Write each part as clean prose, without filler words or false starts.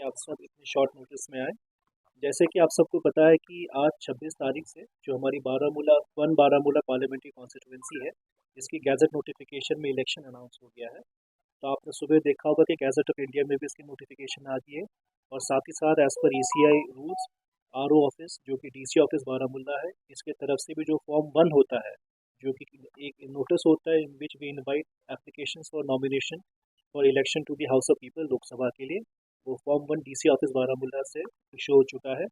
कि आप सब इतने शॉर्ट नोटिस में आए। जैसे कि आप सबको पता है कि आज 26 तारीख से जो हमारी बारामूला पार्लियामेंट्री कॉन्स्टिट्यूंसी है, इसकी गैजेट नोटिफिकेशन में इलेक्शन अनाउंस हो गया है। तो आपने सुबह देखा होगा कि गैजेट ऑफ इंडिया में भी इसकी नोटिफिकेशन आ गई है। और साथ ही साथ as per ECI rules, RO office जो कि DC ऑफिस बारामूला है, इसके तरफ से भी जो फॉर्म 1 होता है, जो कि एक नोटिस होता है in which we invite applications for nomination for election to the house of people Lok Sabha के लिए, वो फॉर्म 1 DC ऑफिस बारामूला से इशू हो चुका है।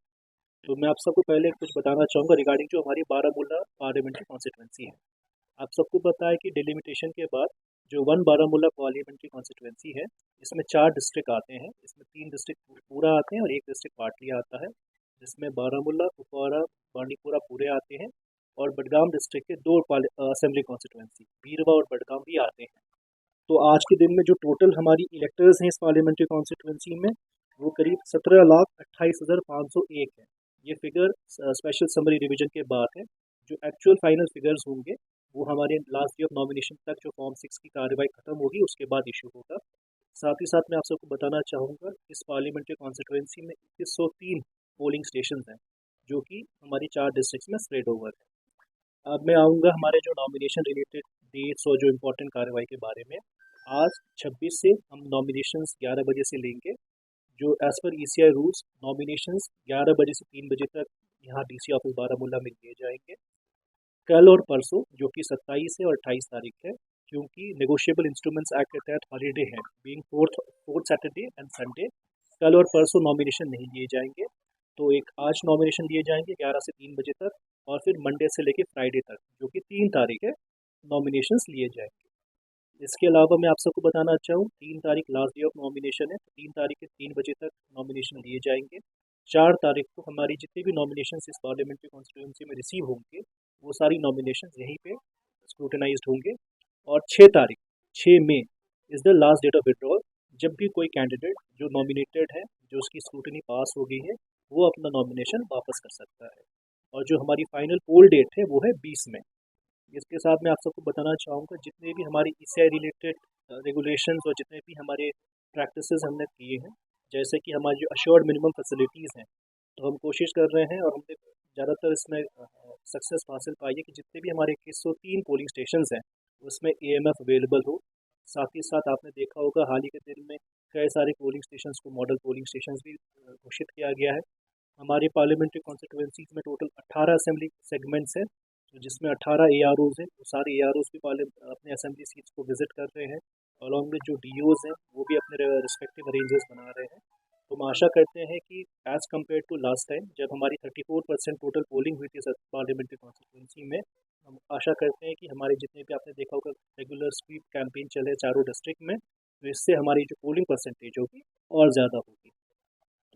तो मैं आप सबको पहले कुछ बताना चाहूँगा रिगार्डिंग जो हमारी बारामूला पार्लियामेंट्री कॉन्स्टिट्यूंसी है। आप सबको पता है कि डिलिमिटेशन के बाद जो 1 बारामूला पार्लियामेंट्री कॉन्स्टिट्यूंसी है, इसमें 4 डिस्ट्रिक्ट आते हैं। इसमें 3 डिस्ट्रिक्ट पूरा आते हैं और 1 डिस्ट्रिक्ट पार्टली आता है, जिसमें बारामूला, कुपवाड़ा, बांडीपुरा पूरे आते हैं। और बडगाम डिस्ट्रिक्ट के 2 असेंबली कॉन्स्टिट्यूंसी बीरवा और बडगाम भी आते हैं। तो आज के दिन में जो टोटल हमारी इलेक्टर्स हैं इस पार्लियामेंट्री कॉन्स्टिट्यूंसी में, वो करीब 17,28,401 है। ये फिगर स्पेशल समरी रिवीजन के बाद है। जो एक्चुअल फाइनल फिगर्स होंगे वो हमारे लास्ट डे ऑफ नॉमिनेशन तक जो फॉर्म 6 की कार्रवाई खत्म होगी उसके बाद इशू होगा। साथ ही साथ मैं आप सबको बताना चाहूँगा इस पार्लियामेंट्री कॉन्स्टिट्यूंसी में 2103 पोलिंग स्टेशन हैं, जो कि हमारी 4 डिस्ट्रिक्ट में स्प्रेड ओवर है। अब मैं आऊँगा हमारे जो नॉमिनेशन रिलेटेड डेट्स और जो इम्पोर्टेंट कार्रवाई के बारे में। आज 26 से हम नॉमिनेशंस 11 बजे से लेंगे। जो as per ECI rules nominations 11 बजे से 3 बजे तक यहाँ DC ऑफिस बारामूला में लिए जाएंगे। कल और परसों जो कि 27 है और 28 तारीख है, क्योंकि नेगोशिएबल इंस्ट्रूमेंट्स एक्ट के तहत हॉलीडे हैं, being fourth Saturday and Sunday, कल और परसों नॉमिनेशन नहीं लिए जाएंगे। तो एक आज नॉमिनेशन लिए जाएंगे 11 से 3 बजे तक, और फिर मंडे से लेकर फ्राइडे तक जो कि 3 तारीख है, नॉमिनेशंस लिए जाएंगे। इसके अलावा मैं आप सबको बताना चाहूँ 3 तारीख लास्ट डे ऑफ नॉमिनेशन है, तो 3 तारीख के 3 बजे तक नॉमिनेशन लिए जाएंगे। 4 तारीख को हमारी जितनी भी नॉमिनेशंस इस पार्लियामेंट्री कॉन्स्टिट्यूंसी में रिसीव होंगे, वो सारी नॉमिनेशंस यहीं पे स्क्रूटनाइज्ड होंगे। और 6 May is the last date of withdrawal. जब भी कोई कैंडिडेट जो नॉमिनेटेड है, जो उसकी स्क्रूटनी पास हो गई है, वो अपना नॉमिनेशन वापस कर सकता है। और जो हमारी फाइनल पोल डेट है वो है 20 मई। इसके साथ मैं आप सबको बताना चाहूँगा जितने भी हमारी ECI रिलेटेड रेगुलेशंस और जितने भी हमारे प्रैक्टिसेस हमने किए हैं, जैसे कि हमारी जो अश्योर्ड मिनिमम फैसिलिटीज़ हैं, तो हम कोशिश कर रहे हैं और हमने ज़्यादातर इसमें सक्सेस हासिल पाई है कि जितने भी हमारे 2103 पोलिंग स्टेशंस हैं उसमें AMF अवेलेबल हो। साथ ही साथ आपने देखा होगा हाल ही के दिन में कई सारे पोलिंग स्टेशंस को मॉडल पोलिंग स्टेशंस भी घोषित किया गया है। हमारी पार्लियामेंट्री कॉन्स्टिट्यूंसीज में टोटल 18 असेंबली सेगमेंट्स हैं, तो जिसमें 18 AROs हैं। वो सारे AROs भी अपने असेंबली सीट्स को विजिट कर रहे हैं, अलॉन्ग विद जो DOs हैं वो भी अपने रिस्पेक्टिव अरेंजर्स बना रहे हैं। तो हम आशा करते हैं कि as compare to last time जब हमारी 34% टोटल पोलिंग हुई थी पार्लियामेंट्री कॉन्स्टिट्यूंसी में, हम आशा करते हैं कि हमारे जितने भी आपने देखा होगा रेगुलर स्वीप कैंपेन चले चारों डिस्ट्रिक्ट में, तो इससे हमारी जो पोलिंग परसेंटेज होगी और ज़्यादा होगी।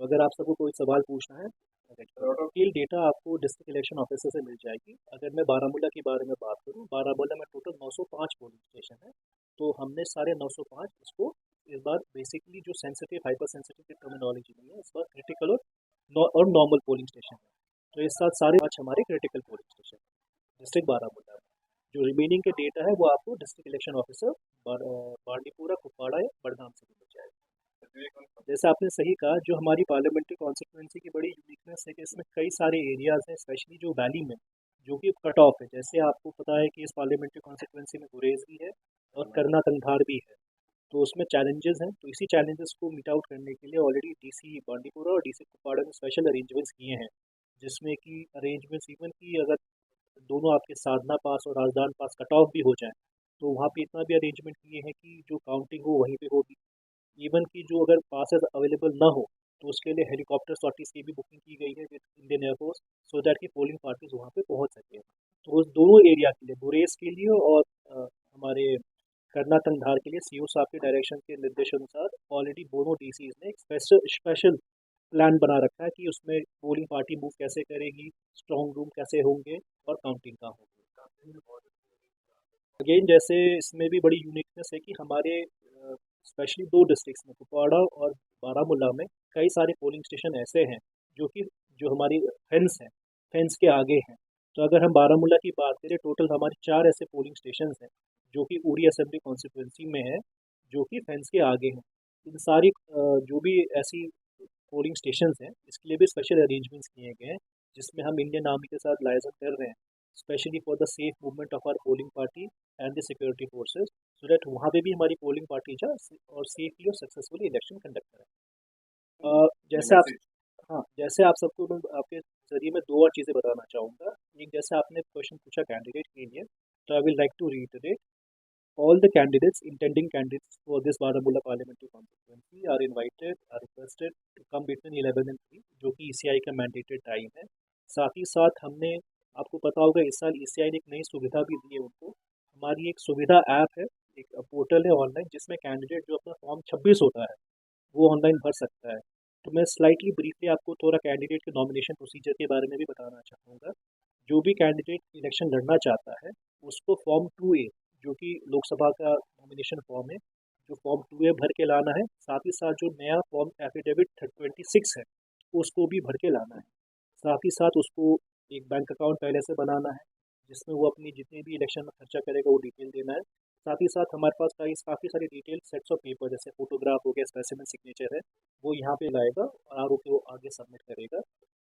तो अगर आप सबको कोई सवाल पूछना है, डिटेल डेटा आपको डिस्ट्रिक्ट इलेक्शन ऑफिसर से मिल जाएगी। अगर मैं बारामूला के बारे में बात करूँ, बारामूला में टोटल 905 पोलिंग स्टेशन है। तो हमने सारे 905 इसको इस बार बेसिकली जो सेंसिटिव हाइपर सेंसिटिव की टर्मिनोलॉजी नहीं है, इस बार क्रिटिकल और नॉर्मल पोलिंग स्टेशन है। तो इस साथ सारे 5 हमारे critical polling station district Baramulla में। जो रिमेनिंग के डेटा है वो आपको district election officer Bandipora, Kupwara या बडगाम से मिल जाएगा। जैसे आपने सही कहा, जो हमारी पार्लियामेंट्री कॉन्स्टिट्यूंसी की बड़ी यूनिकनेस है कि इसमें कई सारे एरियाज़ हैं, स्पेशली जो वैली में जो कि कट ऑफ है। जैसे आपको पता है कि इस पार्लियामेंट्री कॉन्स्टिट्यूंसी में गुरेज भी है और करना तंगधार भी है, तो उसमें चैलेंजेस हैं। तो इसी चैलेंजेस को मीट आउट करने के लिए ऑलरेडी DC बांडीपुरा और DC कुपवाड़ा में स्पेशल अरेंजमेंट्स किए हैं, जिसमें कि अरेंजमेंट्स इवन कि अगर दोनों आपके साधना पास और राजदान पास कट ऑफ भी हो जाए, तो वहाँ पे इतना भी अरेंजमेंट किए हैं कि जो काउंटिंग हो वहीं पे होगी। इवन कि जो अगर पासेस अवेलेबल ना हो तो उसके लिए हेलीकॉप्टर सॉर्टीज़ की भी बुकिंग की गई है with Indian air force, so that कि पोलिंग पार्टीज वहाँ पे पहुँच सके। तो उस दोनों एरिया के लिए, गुरेज के लिए और हमारे करना तंगधार के लिए, CO साहब के डायरेक्शन के निर्देशानुसार ऑलरेडी दोनों DCs ने एक स्पेशल प्लान बना रखा है कि उसमें पोलिंग पार्टी मूव कैसे करेगी, स्ट्रॉन्ग रूम कैसे होंगे और काउंटिंग कहाँ होगी। अगेन जैसे इसमें भी बड़ी यूनिकनेस है कि हमारे स्पेशली 2 डिस्ट्रिक्ट्स में, कुपवाड़ा और बारामूला में, कई सारे पोलिंग स्टेशन ऐसे हैं जो कि जो हमारी फेंस के आगे हैं। तो अगर हम बारामूला की बात करें, टोटल हमारे 4 ऐसे पोलिंग स्टेशन हैं जो कि उरी असेंबली कॉन्स्टिट्यूंसी में है, जो कि फेंस के आगे हैं। इन सारी जो भी ऐसी पोलिंग स्टेशंस हैं, इसके लिए भी स्पेशल अरेंजमेंट्स किए गए हैं, जिसमें हम इंडियन आर्मी के साथ लाइजन कर रहे हैं, specially for the safe movement of our polling party and the security forces, so that वहाँ पे भी हमारी पोलिंग पार्टी जा और सेफली और सक्सेसफुली इलेक्शन कंडक्ट करें। जैसे आप हाँ, जैसे आप सबको मैं आपके ज़रिए मैं 2 और चीज़ें बताना चाहूँगा। एक, जैसे आपने क्वेश्चन पूछा कैंडिडेट के लिए, तो I will like to reiterate all the candidates, intending candidates for this Baramulla parliamentary constituency are requested to come between 11 and 3, जो कि ECI का मैंडेटेड टाइम है। साथ ही साथ हमने, आपको पता होगा, इस साल ECI ने एक नई सुविधा भी दी है उनको। हमारी एक सुविधा ऐप है, एक पोर्टल है ऑनलाइन, जिसमें कैंडिडेट जो अपना फॉर्म 26 होता है वो ऑनलाइन भर सकता है। तो मैं स्लाइटली ब्रीफली आपको थोड़ा कैंडिडेट के नॉमिनेशन प्रोसीजर के बारे में भी बताना चाहूँगा। जो भी कैंडिडेट इलेक्शन लड़ना चाहता है, उसको फॉर्म 2A, जो कि लोकसभा का नॉमिनेशन फॉर्म है, जो फॉर्म 2A भर के लाना है। साथ ही साथ जो नया फॉर्म एफिडेविट 26 है, उसको भी भर के लाना है। साथ ही साथ उसको एक बैंक अकाउंट पहले से बनाना है, जिसमें वो अपनी जितने भी इलेक्शन में खर्चा करेगा वो डिटेल देना है। साथ ही साथ हमारे पास काफ़ी सारी डिटेल सेट्स ऑफ पेपर, जैसे फोटोग्राफ हो गया, स्पेसिमेन सिग्नेचर है, वो यहाँ पे लाएगा और आर वो आगे सबमिट करेगा।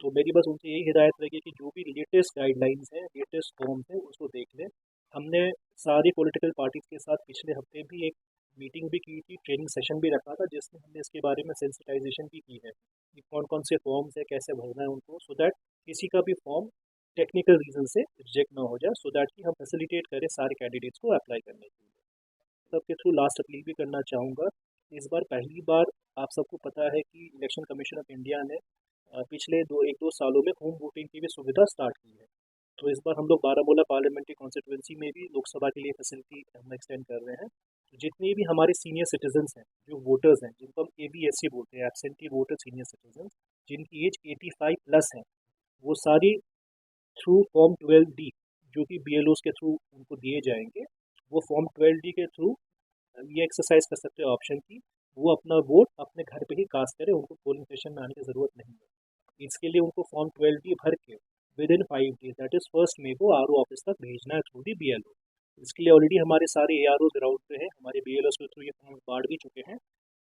तो मेरी बस उनसे यही हिदायत रहेगी कि जो भी लेटेस्ट गाइडलाइंस हैं, लेटेस्ट फॉर्म्स हैं, उसको देख लें। हमने सारी पॉलिटिकल पार्टीज़ के साथ पिछले हफ्ते भी एक मीटिंग भी की थी, ट्रेनिंग सेशन भी रखा था, जिसमें हमने इसके बारे में सेंसिटाइजेशन भी की है कि कौन कौन से फॉर्म्स है, कैसे भरना है उनको, सो दैट किसी का भी फॉर्म टेक्निकल रीज़न से रिजेक्ट ना हो जाए, सो दैट कि हम फैसिलिटेट करें सारे कैंडिडेट्स को अप्लाई करने के लिए। सबके थ्रू लास्ट अपील भी करना चाहूँगा, इस बार पहली बार आप सबको पता है कि इलेक्शन कमीशन ऑफ इंडिया ने पिछले 1-2 सालों में होम वोटिंग की भी सुविधा स्टार्ट की है। तो इस बार हम लोग बारामूला पार्लियामेंट्री कॉन्स्टिट्यूंसी में भी लोकसभा के लिए फैसिलिटी हम एक्सटेंड कर रहे हैं। तो जितने भी हमारे सीनियर सिटीजन्स हैं, जो वोटर्स हैं, जिनको हम ABSC बोलते हैं, एब्सेंटी वोटर सीनियर सिटीजन, जिनकी एज 85 प्लस है, वो सारी थ्रू फॉर्म 12D, जो कि BLOs के थ्रू उनको दिए जाएंगे, वो फॉर्म 12D के थ्रू ये एक्सरसाइज कर सकते हैं ऑप्शन की, वो अपना वोट अपने घर पे ही कास्ट करें, उनको पोलिंग स्टेशन में आने की ज़रूरत नहीं है। इसके लिए उनको फॉर्म 12D भर के with in 5 days, that is 1 मई को RO ऑफिस तक भेजना है थ्रू दी BLO। इसके लिए ऑलरेडी हमारे सारे AROs ग्राउंड पे हैं, हमारे BLOs के थ्रू ये फॉर्म बांट भी चुके हैं।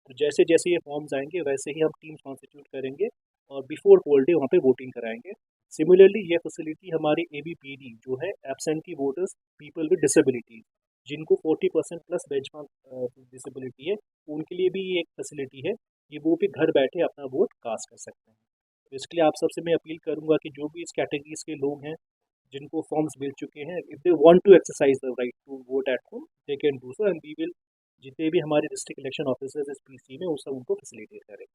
तो जैसे जैसे ये फॉर्म्स आएंगे, वैसे ही हम टीम कॉन्स्टिट्यूट करेंगे और बिफोर पोल डे वहाँ पे वोटिंग कराएंगे। सिमिलरली ये फैसिलिटी हमारे ABPD जो है, absentee voters people with disability, जिनको 40% प्लस बेंचमार्क डिसेबिलिटी है, उनके लिए भी ये एक फैसिलिटी है कि वो भी घर बैठे अपना वोट कास्ट कर सकते हैं। तो इसके लिए आप सबसे मैं अपील करूंगा कि जो भी इस कैटेगरीज के लोग हैं, जिनको फॉर्म्स मिल चुके हैं, if they want to exercise the right to vote at home, they can do so, and we will, जितने भी हमारे डिस्ट्रिक्ट इलेक्शन ऑफिसर्स इस PC में, वो सब उनको फैसिलिटेट करें।